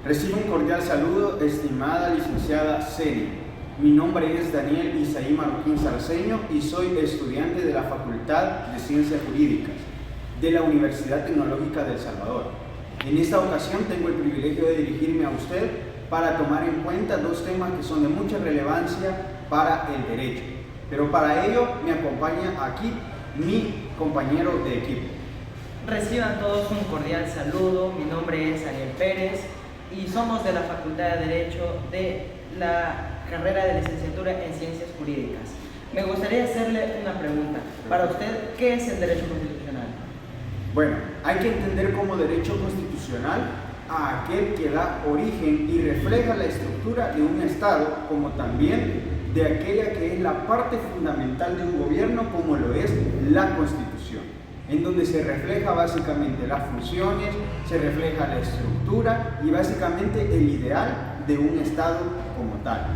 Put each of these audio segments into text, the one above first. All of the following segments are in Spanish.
Recibo un cordial saludo, estimada licenciada Celi. Mi nombre es Daniel Isaí Marroquín Sarceño y soy estudiante de la Facultad de Ciencias Jurídicas de la Universidad Tecnológica de El Salvador. En esta ocasión tengo el privilegio de dirigirme a usted para tomar en cuenta dos temas que son de mucha relevancia para el derecho. Pero para ello me acompaña aquí mi compañero de equipo. Reciban todos un cordial saludo. Mi nombre es Ariel Pérez y somos de la Facultad de Derecho de la carrera de licenciatura en Ciencias Jurídicas. Me gustaría hacerle una pregunta. Para usted, ¿qué es el derecho constitucional? Bueno, hay que entender como derecho constitucional a aquel que da origen y refleja la estructura de un Estado, como también de aquella que es la parte fundamental de un gobierno, como lo es la Constitución, en donde se refleja básicamente las funciones, se refleja la estructura y básicamente el ideal de un Estado como tal.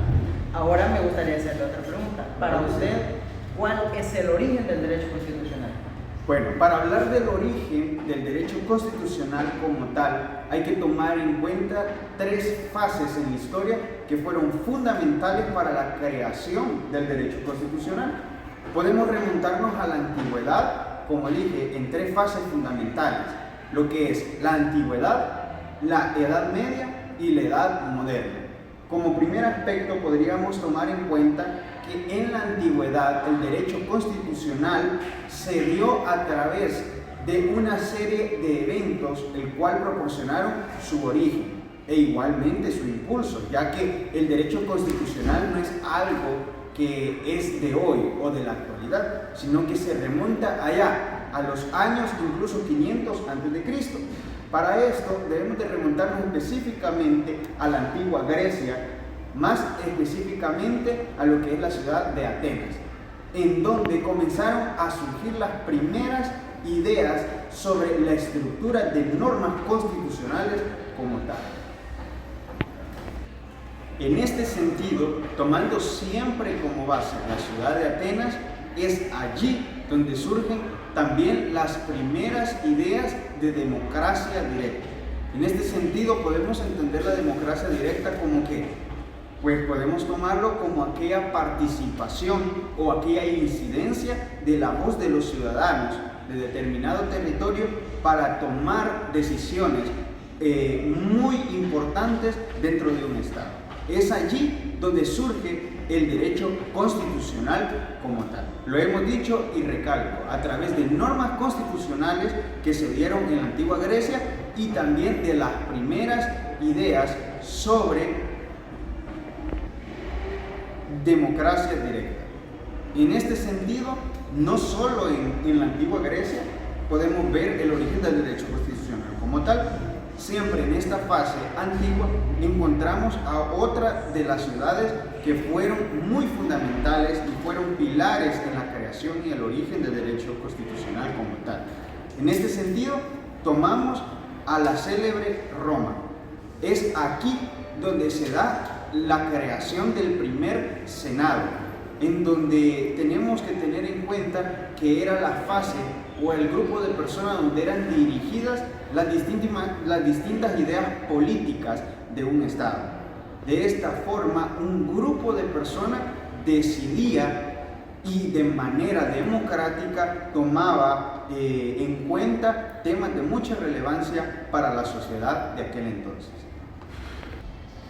Ahora me gustaría hacerle otra pregunta. Para usted, ¿cuál es el origen del derecho constitucional? Bueno, para hablar del origen del derecho constitucional como tal, hay que tomar en cuenta tres fases en la historia que fueron fundamentales para la creación del derecho constitucional. Podemos remontarnos a la antigüedad, como dije, en tres fases fundamentales, lo que es la antigüedad, la Edad Media y la Edad Moderna. Como primer aspecto podríamos tomar en cuenta que en la antigüedad el derecho constitucional se dio a través de una serie de eventos el cual proporcionaron su origen e igualmente su impulso, ya que el derecho constitucional no es algo que es de hoy o de la actualidad, sino que se remonta allá a los años incluso 500 a.C. Para esto debemos de remontarnos específicamente a la antigua Grecia, más específicamente a lo que es la ciudad de Atenas, en donde comenzaron a surgir las primeras ideas sobre la estructura de normas constitucionales como tal. En este sentido, tomando siempre como base la ciudad de Atenas, es allí donde surgen también las primeras ideas de democracia directa. En este sentido podemos entender la democracia directa como que, pues podemos tomarlo como aquella participación o aquella incidencia de la voz de los ciudadanos de determinado territorio para tomar decisiones muy importantes dentro de un Estado. Es allí donde surge el derecho constitucional como tal. Lo hemos dicho y recalco, a través de normas constitucionales que se dieron en la antigua Grecia y también de las primeras ideas sobre democracia directa. En este sentido, no solo en la antigua Grecia podemos ver el origen del derecho constitucional como tal. Siempre en esta fase antigua encontramos a otra de las ciudades que fueron muy fundamentales y fueron pilares en la creación y el origen del derecho constitucional como tal. En este sentido, tomamos a la célebre Roma. Es aquí donde se da la creación del primer Senado, en donde tenemos que tener en cuenta que era la fase o el grupo de personas donde eran dirigidas las distintas ideas políticas de un Estado. De esta forma, un grupo de personas decidía y de manera democrática tomaba en cuenta temas de mucha relevancia para la sociedad de aquel entonces.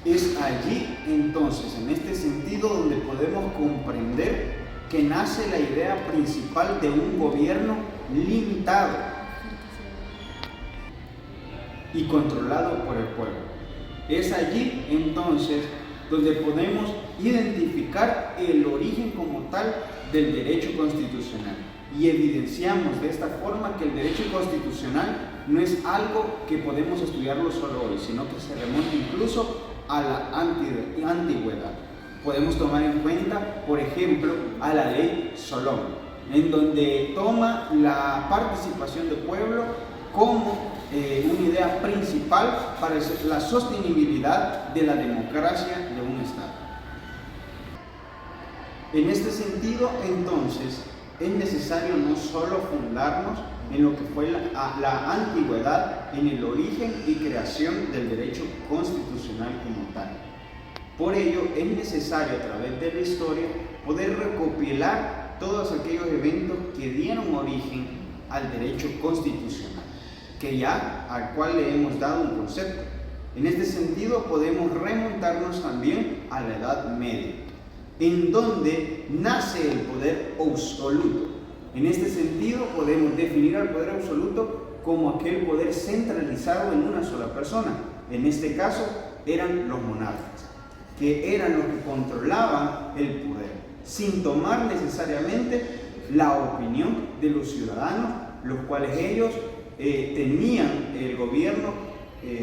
Es allí entonces, en este sentido, donde podemos comprender que nace la idea principal de un gobierno limitado y controlado por el pueblo. Es allí entonces donde podemos identificar el origen como tal del derecho constitucional y evidenciamos de esta forma que el derecho constitucional no es algo que podemos estudiarlo solo hoy, sino que se remonta incluso a la antigüedad. Podemos tomar en cuenta, por ejemplo, a la ley Solón, en donde toma la participación del pueblo como una idea principal para la sostenibilidad de la democracia de un Estado. En este sentido, entonces, es necesario no solo fundarnos en lo que fue la antigüedad, en el origen y creación del derecho constitucional como tal. Por ello es necesario a través de la historia poder recopilar todos aquellos eventos que dieron origen al derecho constitucional, al cual le hemos dado un concepto. En este sentido podemos remontarnos también a la Edad Media, en donde nace el poder absoluto. En este sentido podemos definir al poder absoluto como aquel poder centralizado en una sola persona. En este caso eran los monarcas, que eran los que controlaban el poder, sin tomar necesariamente la opinión de los ciudadanos, los cuales ellos tenían el gobierno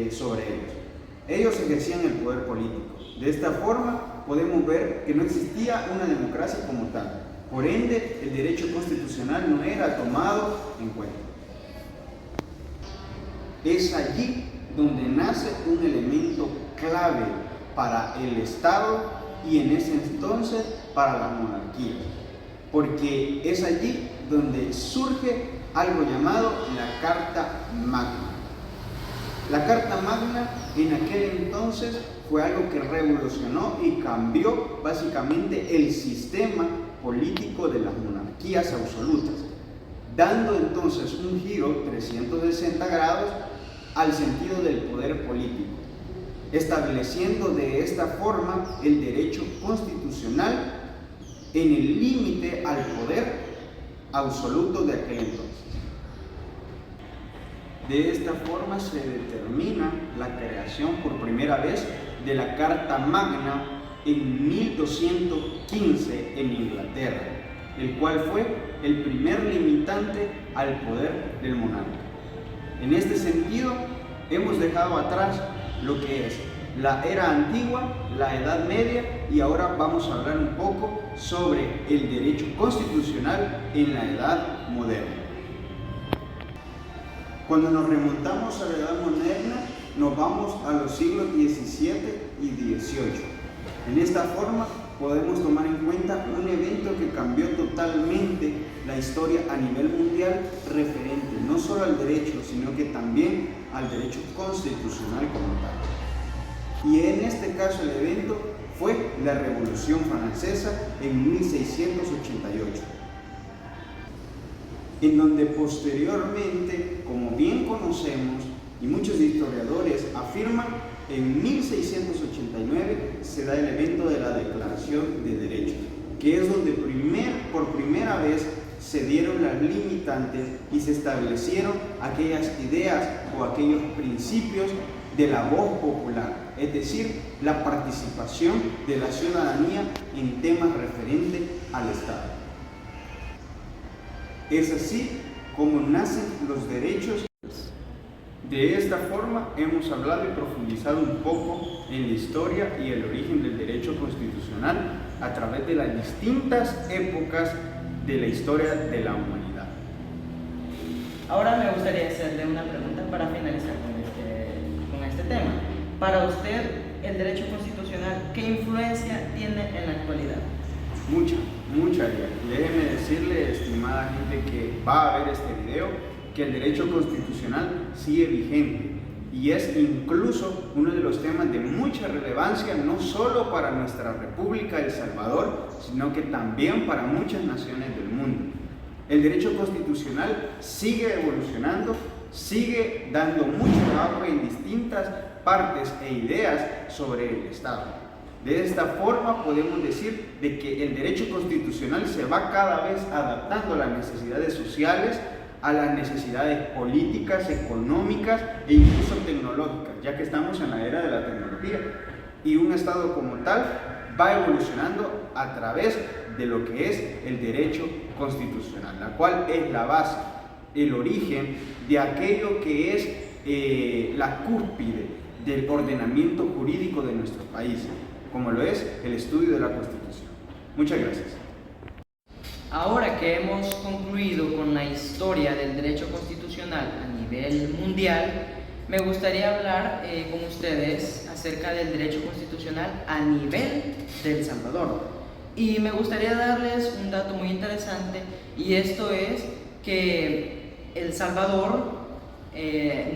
sobre ellos. Ellos ejercían el poder político. De esta forma podemos ver que no existía una democracia como tal. Por ende, el derecho constitucional no era tomado en cuenta. Es allí donde nace un elemento clave para el Estado y en ese entonces para la monarquía, porque es allí donde surge algo llamado la Carta Magna. La Carta Magna en aquel entonces fue algo que revolucionó y cambió básicamente el sistema político de las monarquías absolutas, dando entonces un giro 360 grados al sentido del poder político, estableciendo de esta forma el derecho constitucional en el límite al poder absoluto de aquel entonces. De esta forma se determina la creación por primera vez de la Carta Magna en 1215 en Inglaterra, el cual fue el primer limitante al poder del monarca. En este sentido, hemos dejado atrás lo que es la era antigua, la Edad Media, y ahora vamos a hablar un poco sobre el derecho constitucional en la Edad Moderna. Cuando nos remontamos a la Edad Moderna, nos vamos a los siglos XVII y XVIII. En esta forma podemos tomar en cuenta un evento que cambió totalmente la historia a nivel mundial referente no solo al derecho, sino que también al derecho constitucional como tal. Y en este caso el evento fue la Revolución Francesa en 1688, en donde posteriormente, como bien conocemos y muchos historiadores afirman, en 1689 se da el evento de la Declaración de Derechos, que es donde por primera vez se dieron las limitantes y se establecieron aquellas ideas o aquellos principios de la voz popular, es decir, la participación de la ciudadanía en temas referentes al Estado. Es así como nacen los derechos. De esta forma hemos hablado y profundizado un poco en la historia y el origen del derecho constitucional a través de las distintas épocas de la historia de la humanidad. Ahora me gustaría hacerle una pregunta para finalizar con este tema. Para usted, el derecho constitucional, ¿qué influencia tiene en la actualidad? Mucha. Déjeme decirle, estimada gente que va a ver este video, que el derecho constitucional sigue vigente y es incluso uno de los temas de mucha relevancia, no solo para nuestra República El Salvador, sino que también para muchas naciones del mundo. El derecho constitucional sigue evolucionando, sigue dando mucho trabajo en distintas partes e ideas sobre el Estado. De esta forma podemos decir de que el derecho constitucional se va cada vez adaptando a las necesidades sociales, a las necesidades políticas, económicas e incluso tecnológicas, ya que estamos en la era de la tecnología. Y un Estado como tal va evolucionando a través de lo que es el derecho constitucional, la cual es la base, el origen de aquello que es la cúspide del ordenamiento jurídico de nuestro país, como lo es el estudio de la Constitución. Muchas gracias. Ahora que hemos concluido con la historia del derecho constitucional a nivel mundial, me gustaría hablar con ustedes acerca del derecho constitucional a nivel de El Salvador. Y me gustaría darles un dato muy interesante, y esto es que El Salvador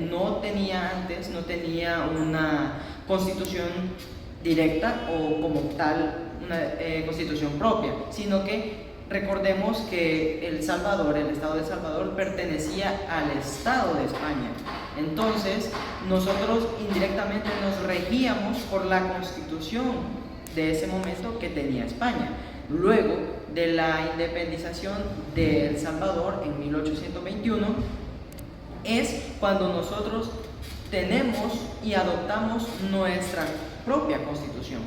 no tenía una constitución directa o como tal una constitución propia, sino que recordemos que El Salvador, el Estado de El Salvador, pertenecía al Estado de España. Entonces, nosotros indirectamente nos regíamos por la constitución de ese momento que tenía España. Luego de la independización de El Salvador en 1821, es cuando nosotros tenemos y adoptamos nuestra propia constitución.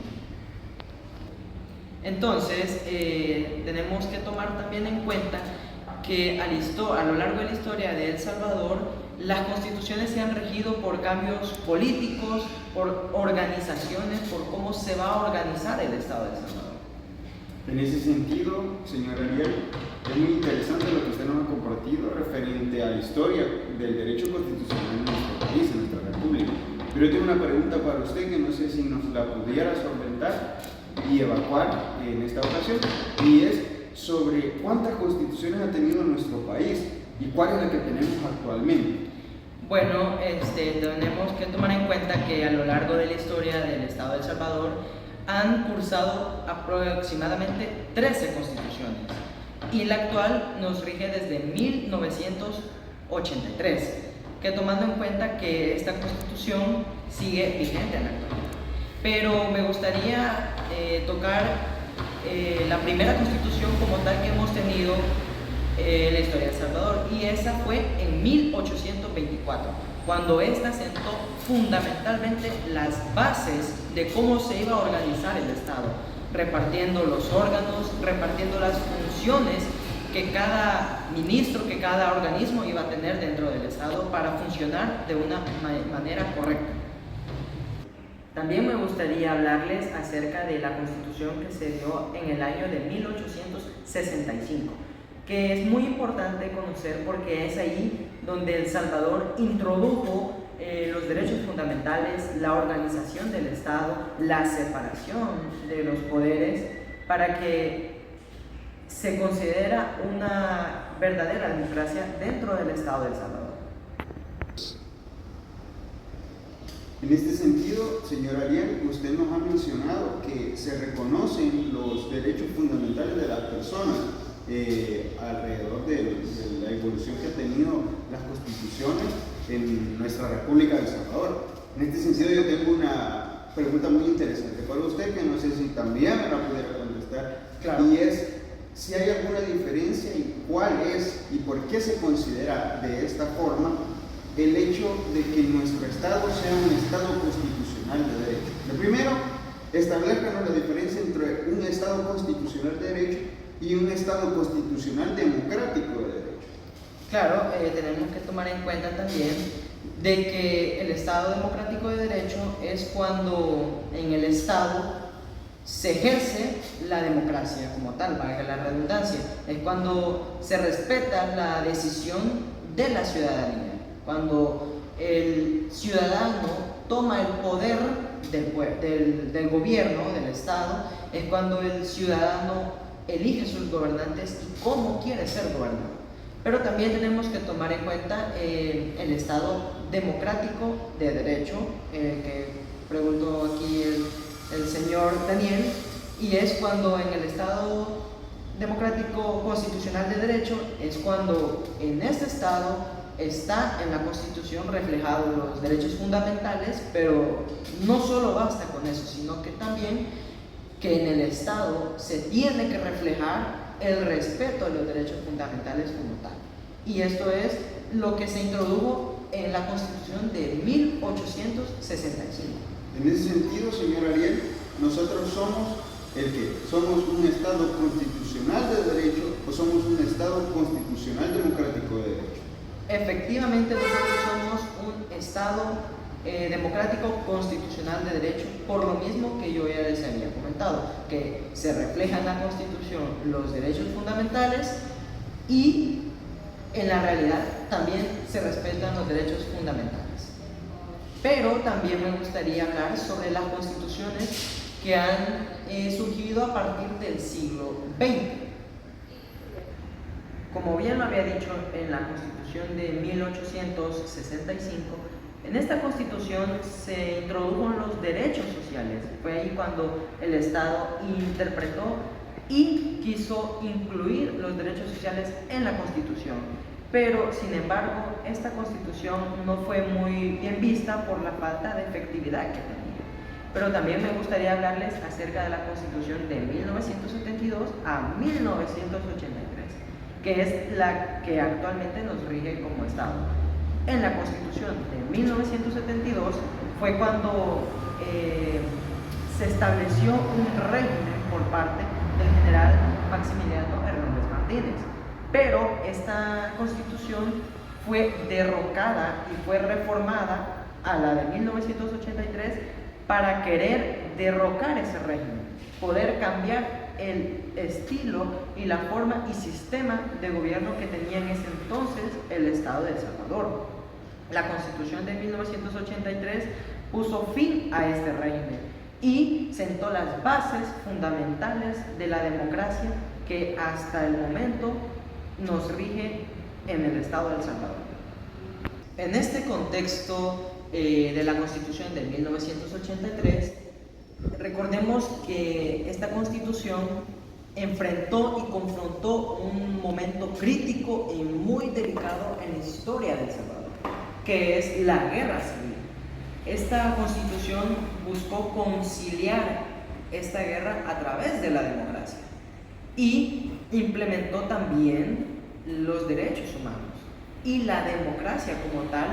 Entonces, tenemos que tomar también en cuenta que a lo largo de la historia de El Salvador, las constituciones se han regido por cambios políticos, por organizaciones, por cómo se va a organizar el Estado de El Salvador. En ese sentido, señor Ariel, es muy interesante lo que usted nos ha compartido referente a la historia del derecho constitucional en nuestro país, en nuestra república. Pero yo tengo una pregunta para usted que no sé si nos la pudiera solventar y evacuar en esta ocasión, y es sobre cuántas constituciones ha tenido nuestro país y cuál es la que tenemos actualmente. Bueno, tenemos que tomar en cuenta que a lo largo de la historia del Estado de El Salvador han cursado aproximadamente 13 constituciones y la actual nos rige desde 1983, que tomando en cuenta que esta constitución sigue vigente en la actualidad. Pero me gustaría tocar la primera constitución como tal que hemos tenido en la historia de El Salvador, y esa fue en 1824, cuando esta sentó fundamentalmente las bases de cómo se iba a organizar el Estado, repartiendo los órganos, repartiendo las funciones que cada ministro, que cada organismo iba a tener dentro del Estado para funcionar de una manera correcta. También me gustaría hablarles acerca de la Constitución que se dio en el año de 1865, que es muy importante conocer porque es ahí donde El Salvador introdujo los derechos fundamentales, la organización del Estado, la separación de los poderes, para que se considera una verdadera democracia dentro del Estado de El Salvador. En este sentido, señor Ariel, usted nos ha mencionado que se reconocen los derechos fundamentales de las personas alrededor de la evolución que ha tenido las constituciones en nuestra República de El Salvador. En este sentido, yo tengo una pregunta muy interesante para usted, que no sé si también me la pudiera contestar. Claro. Y es si hay alguna diferencia y cuál es y por qué se considera de esta forma el hecho de que nuestro Estado sea un Estado constitucional de derecho. Lo primero, establezcanos la diferencia entre un Estado constitucional de derecho y un Estado constitucional democrático de derecho. Claro, tenemos que tomar en cuenta también de que el Estado democrático de derecho es cuando en el Estado se ejerce la democracia como tal, valga la redundancia. Es cuando se respeta la decisión de la ciudadanía. Cuando el ciudadano toma el poder del gobierno, del Estado, es cuando el ciudadano elige sus gobernantes y cómo quiere ser gobernado. Pero también tenemos que tomar en cuenta el Estado democrático de derecho, que preguntó aquí el señor Daniel, y es cuando en el Estado democrático constitucional de derecho es cuando en este Estado está en la Constitución reflejados los derechos fundamentales, pero no solo basta con eso, sino que también que en el Estado se tiene que reflejar el respeto a los derechos fundamentales como tal. Y esto es lo que se introdujo en la Constitución de 1865. En ese sentido, señor Ariel, nosotros somos ¿somos un Estado constitucional de derecho o somos un Estado constitucional democrático de derecho? Efectivamente, nosotros somos un Estado democrático constitucional de derecho, por lo mismo que yo ya les había comentado, que se refleja en la Constitución los derechos fundamentales y en la realidad también se respetan los derechos fundamentales. Pero también me gustaría hablar sobre las constituciones que han surgido a partir del siglo XX. Como bien lo había dicho en la Constitución de 1865, en esta Constitución se introdujo los derechos sociales. Fue ahí cuando el Estado interpretó y quiso incluir los derechos sociales en la Constitución. Pero, sin embargo, esta Constitución no fue muy bien vista por la falta de efectividad que tenía. Pero también me gustaría hablarles acerca de la Constitución de 1972 a 1983, que es la que actualmente nos rige como Estado. En la Constitución de 1972 fue cuando se estableció un régimen por parte del general Maximiliano Hernández Martínez. Pero esta Constitución fue derrocada y fue reformada a la de 1983 para querer derrocar ese régimen, poder cambiar el estilo y la forma y sistema de gobierno que tenía en ese entonces el Estado de El Salvador. La Constitución de 1983 puso fin a este régimen y sentó las bases fundamentales de la democracia que hasta el momento nos rige en el Estado de El Salvador. En este contexto de la Constitución de 1983, recordemos que esta Constitución enfrentó y confrontó un momento crítico y muy delicado en la historia de El Salvador, que es la guerra civil. Esta Constitución buscó conciliar esta guerra a través de la democracia y implementó también los derechos humanos y la democracia como tal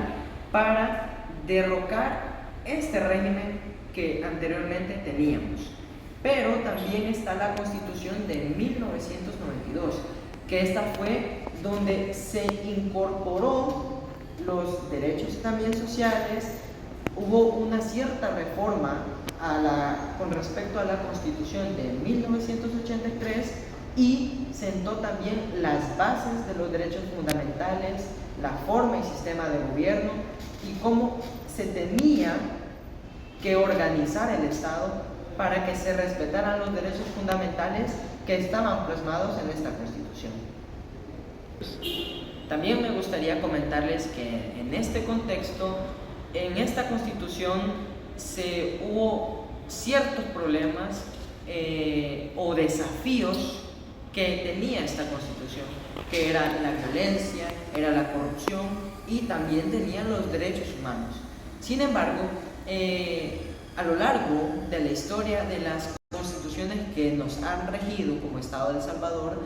para derrocar este régimen que anteriormente teníamos. Pero también está la Constitución de 1992, que esta fue donde se incorporó los derechos también sociales. Hubo una cierta reforma con respecto a la Constitución de 1983 y sentó también las bases de los derechos fundamentales, la forma y sistema de gobierno y cómo se tenía que organizar el Estado para que se respetaran los derechos fundamentales que estaban plasmados en esta Constitución. También me gustaría comentarles que en este contexto, en esta Constitución hubo ciertos problemas o desafíos que tenía esta Constitución, que era la violencia, era la corrupción y también tenían los derechos humanos. Sin embargo, a lo largo de la historia de las constituciones que nos han regido como Estado de El Salvador,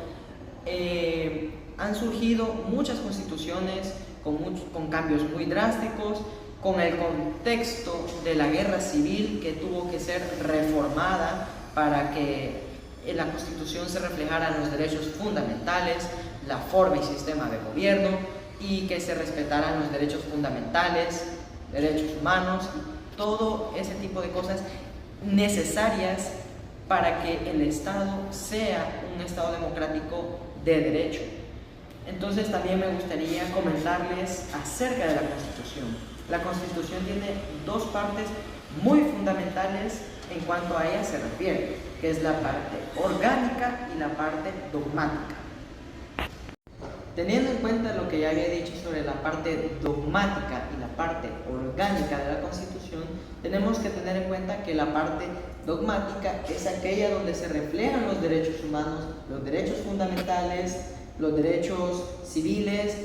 han surgido muchas constituciones con cambios muy drásticos, con el contexto de la guerra civil que tuvo que ser reformada para que en la Constitución se reflejaran los derechos fundamentales, la forma y sistema de gobierno y que se respetaran los derechos fundamentales, derechos humanos y todo ese tipo de cosas necesarias para que el Estado sea un Estado democrático de derecho. Entonces también me gustaría comentarles acerca de la Constitución. La Constitución tiene dos partes muy fundamentales en cuanto a ella se refiere, que es la parte orgánica y la parte dogmática. Teniendo en cuenta lo que ya había dicho sobre la parte dogmática y la parte orgánica de la Constitución, tenemos que tener en cuenta que la parte dogmática es aquella donde se reflejan los derechos humanos, los derechos fundamentales, los derechos civiles,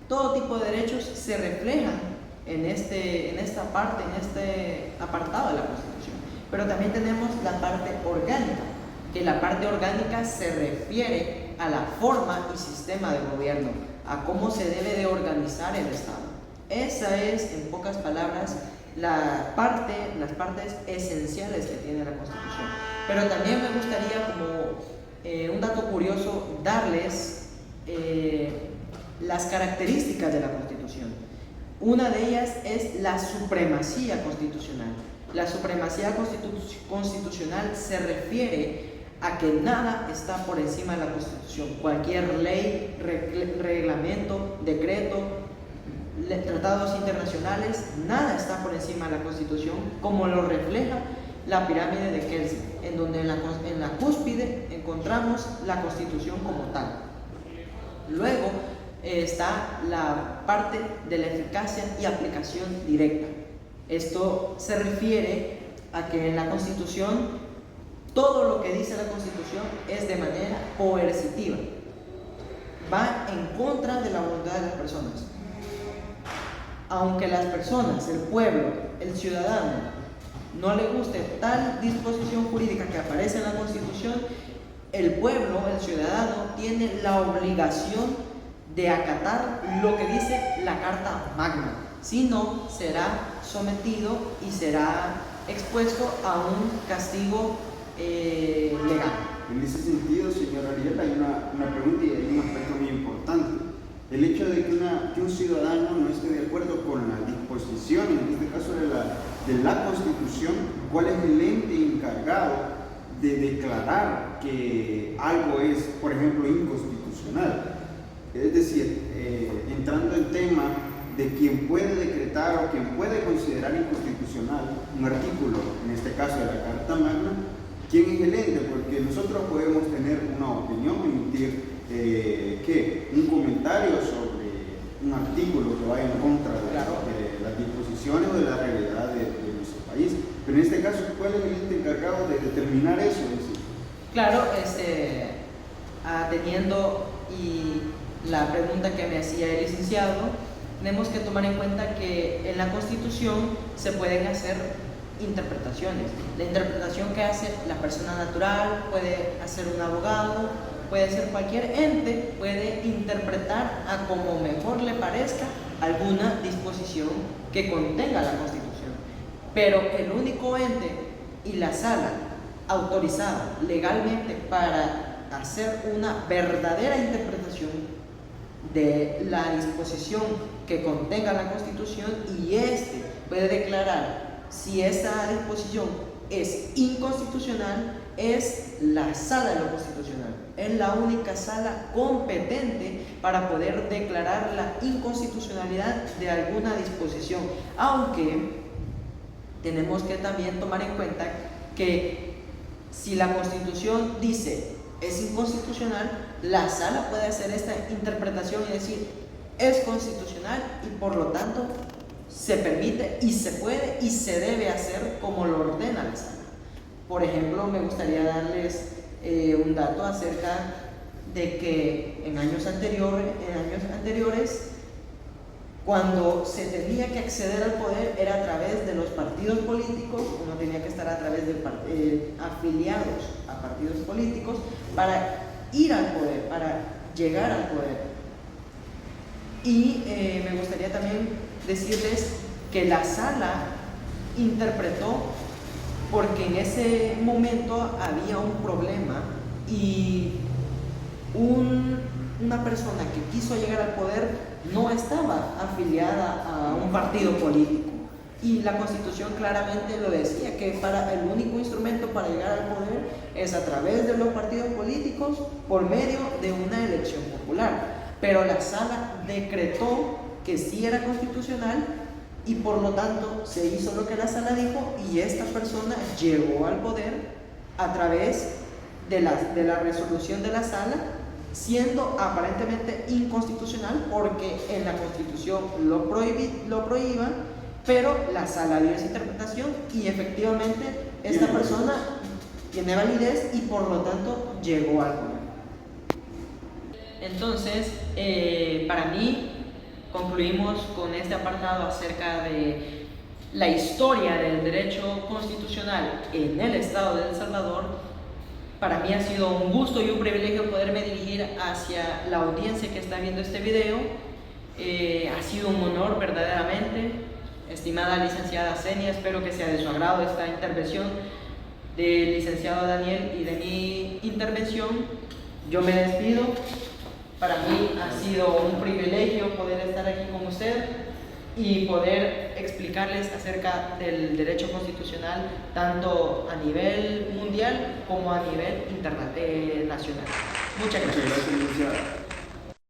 todo tipo de derechos se reflejan en esta parte, en este apartado de la Constitución. Pero también tenemos la parte orgánica, que la parte orgánica se refiere a la forma y sistema de gobierno, a cómo se debe de organizar el Estado. Esa es, en pocas palabras, las partes esenciales que tiene la Constitución. Pero también me gustaría, como un dato curioso, darles las características de la Constitución. Una de ellas es la supremacía constitucional. La supremacía constitucional se refiere a que nada está por encima de la Constitución. Cualquier ley, reglamento, decreto, tratados internacionales, nada está por encima de la Constitución, como lo refleja la pirámide de Kelsen, en donde en la cúspide encontramos la Constitución como tal. Luego está la parte de la eficacia y aplicación directa. Esto se refiere a que en la Constitución todo lo que dice la Constitución es de manera coercitiva, va en contra de la voluntad de las personas. Aunque las personas, el pueblo, el ciudadano, no le guste tal disposición jurídica que aparece en la Constitución, el pueblo, el ciudadano, tiene la obligación de acatar lo que dice la Carta Magna. Si no, será sometido y será expuesto a un castigo legal. En ese sentido, señor Ariel, hay una pregunta y hay un aspecto muy importante. El hecho de que un ciudadano no esté de acuerdo con la disposición, en este caso de la Constitución, ¿cuál es el ente encargado de declarar que algo es, por ejemplo, inconstitucional? Es decir, entrando en tema de quien puede decretar o quien puede considerar inconstitucional un artículo, en este caso de la Carta Magna, ¿quién es el ente? Porque nosotros podemos tener una opinión, emitir un comentario sobre un artículo que vaya en contra de las disposiciones o de la realidad de nuestro país. Pero en este caso, ¿cuál es el ente encargado de determinar eso? Claro, atendiendo y la pregunta que me hacía el licenciado, tenemos que tomar en cuenta que en la Constitución se pueden hacer interpretaciones. La interpretación que hace la persona natural, puede hacer un abogado, puede ser cualquier ente, puede interpretar a como mejor le parezca alguna disposición que contenga la Constitución. Pero el único ente y la sala autorizada legalmente para hacer una verdadera interpretación de la disposición que contenga la Constitución, y puede declarar si esa disposición es inconstitucional, es la Sala de lo Constitucional. Es la única sala competente para poder declarar la inconstitucionalidad de alguna disposición, aunque tenemos que también tomar en cuenta que si la Constitución dice es inconstitucional, la sala puede hacer esta interpretación y decir es constitucional, y por lo tanto se permite y se puede y se debe hacer como lo ordena la sala. Por ejemplo, me gustaría darles un dato acerca de que en años anteriores, cuando se tenía que acceder al poder era a través de los partidos políticos. Uno tenía que estar a través de afiliados a partidos políticos para ir al poder, para llegar al poder. Y me gustaría también decirles que la sala interpretó porque en ese momento había un problema y una persona que quiso llegar al poder no estaba afiliada a un partido político, y la Constitución claramente lo decía, que el único instrumento para llegar al poder es a través de los partidos políticos por medio de una elección popular. Pero la sala decretó que sí era constitucional y por lo tanto se hizo lo que la sala dijo, y esta persona llegó al poder a través de la resolución de la sala, siendo aparentemente inconstitucional porque en la Constitución lo prohíba, pero la sala dio esa interpretación y efectivamente esta persona tiene validez y por lo tanto llegó al poder. Entonces, para mí, concluimos con este apartado acerca de la historia del derecho constitucional en el Estado de El Salvador. Para mí ha sido un gusto y un privilegio poderme dirigir hacia la audiencia que está viendo este video. Ha sido un honor verdaderamente. Estimada licenciada Zenia, espero que sea de su agrado esta intervención del licenciado Daniel y de mi intervención. Yo me despido. Para mí ha sido un privilegio poder estar aquí con usted y poder explicarles acerca del derecho constitucional tanto a nivel mundial como a nivel nacional. Muchas gracias. Muchas gracias, licenciada.